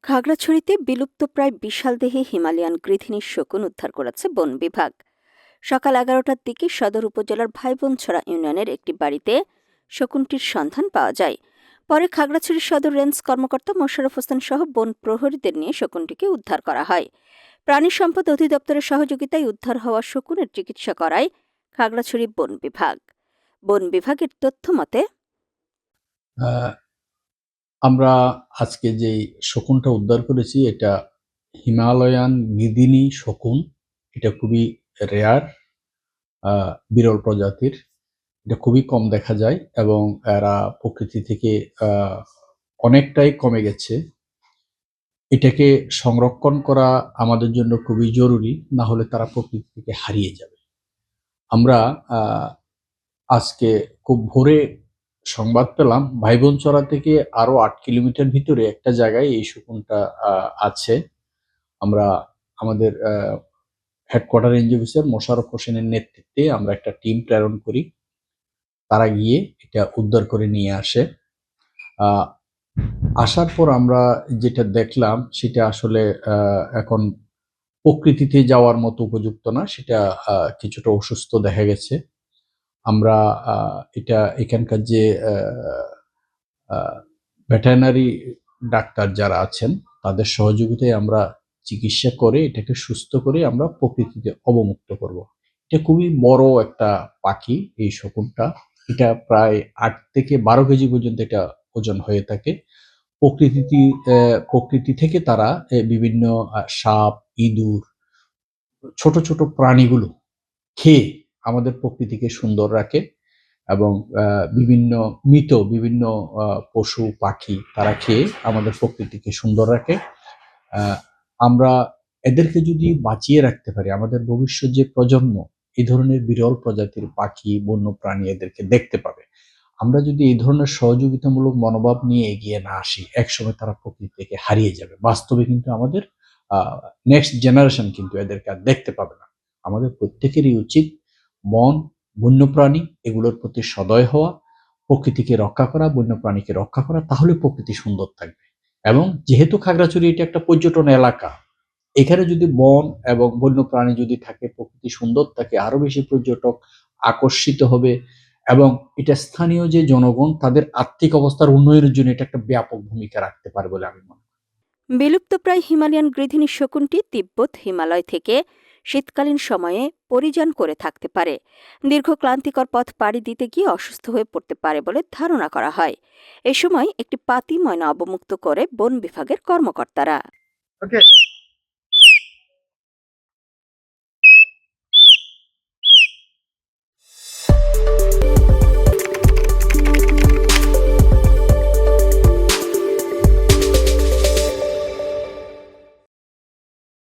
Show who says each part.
Speaker 1: খাগড়াছড়িতে বিলুপ্তপ্রায় বিশালদেহী হিমালয়ান গৃধিনী শকুন উদ্ধার করেছে বন বিভাগ। সকাল 11টার দিকে সদর উপজেলার ভাইবোনছড়া ইউনিয়নের একটি বাড়িতে শকুনটির সন্ধান পাওয়া যায়। পরে খাগড়াছড়ি সদর রেঞ্জ কর্মকর্তা মোশাররফ হোসেন সহ বন প্রহরীদের নিয়ে শকুনটিকে উদ্ধার করা হয়। প্রাণী সম্পদ অধিদপ্তরের সহযোগিতায় উদ্ধার হওয়া শকুনের চিকিৎসা করায় খাগড়াছড়ি বন বিভাগ। বন বিভাগের তথ্য মতে
Speaker 2: আমরা আজকে যে শকুনটা উদ্ধার করেছি এটা হিমালয়ান গিদিনী শকুন। এটা খুবই রেয়ার, বিরল প্রজাতির। এটা খুবই কম দেখা যায় এবং এরা প্রকৃতি থেকে অনেকটাই কমে গেছে। এটাকে সংরক্ষণ করা আমাদের জন্য খুবই জরুরি, না হলে তারা প্রকৃতি থেকে হারিয়ে যাবে। আমরা আজকে খুব ভোরে সংবাদ পেলাম ভাইবোনছড়া থেকে আরো 8 কিলোমিটার ভিতরে একটা জায়গায় এই শকুনটা আছে। আমরা আমাদের হেডকোয়ার্টার রেঞ্জ অফিসার মোশাররফ হোসেনের নেতৃত্বে আমরা একটা টিম প্রেরণ করি। তারা গিয়ে এটা উদ্ধার করে নিয়ে আসে। আসার পর আমরা যেটা দেখলাম সেটা আসলে এখন প্রকৃতিতে যাওয়ার মতো উপযুক্ত না, সেটা কিছুটা অসুস্থ দেখা গেছে। আমরা এটা এখানকার যে ভেটেরিনারি ডাক্তার যারা আছেন তাদের সহযোগিতায় আমরা চিকিৎসা করে এটাকে সুস্থ করে আমরা প্রকৃতিতে অবমুক্ত করব। এটা খুবই বড় একটা পাখি এই শকুনটা। এটা প্রায় 8 থেকে 12 কেজি পর্যন্ত এটা ওজন হয়ে থাকে। প্রকৃতি থেকে তারা বিভিন্ন সাপ, ইঁদুর, ছোট ছোট প্রাণীগুলো খেয়ে আমাদের প্রকৃতিকে সুন্দর রাখে এবং বিভিন্ন পশু পাখি তারা খেয়ে আমাদের প্রকৃতিকে সুন্দর রাখে। আমরা এদেরকে যদি বাঁচিয়ে রাখতে পারি, আমাদের ভবিষ্যৎ যে প্রজন্ম এই ধরনের বিরল প্রজাতির পাখি, বন্য প্রাণী এদেরকে দেখতে পাবে। আমরা যদি এই ধরনের সহযোগিতামূলক মনোভাব নিয়ে এগিয়ে না আসি, একসময় তারা প্রকৃতি থেকে হারিয়ে যাবে। বাস্তবে কিন্তু আমাদের নেক্সট জেনারেশন কিন্তু এদেরকে আর দেখতে পাবে না। আমাদের প্রত্যেকেরই উচিত বন, বন্যপ্রাণী এগুলোর প্রতি সদয় হওয়া, প্রকৃতিকে রক্ষা করা, বন্যপ্রাণীকে রক্ষা করা, তাহলে প্রকৃতি সুন্দর থাকবে। এবং যেহেতু খাগড়াছড়ি এটা একটা পর্যটন এলাকা, এখানে যদি বন এবং বন্যপ্রাণী যদি থাকে, প্রকৃতি সুন্দর থাকে, আরো বেশি পর্যটক আকর্ষিত হবে এবং এটা স্থানীয় যে জনগণ তাদের আর্থিক অবস্থার উন্নয়নের জন্য এটা একটা ব্যাপক ভূমিকা রাখতে পারে বলে আমি মনে করি।
Speaker 1: বিলুপ্তপ্রায় হিমালয়ান গৃধিনী শকুনটি তিব্বত হিমালয় থেকে শীতকালীন সময়ে পরিযান করে থাকতে পারে। দীর্ঘ ক্লান্তিকর পথ পাড়ি দিতে গিয়ে অসুস্থ হয়ে পড়তে পারে বলে ধারণা করা হয়। এ সময় একটি পাতি ময়না অবমুক্ত করে বন বিভাগের কর্মকর্তারা।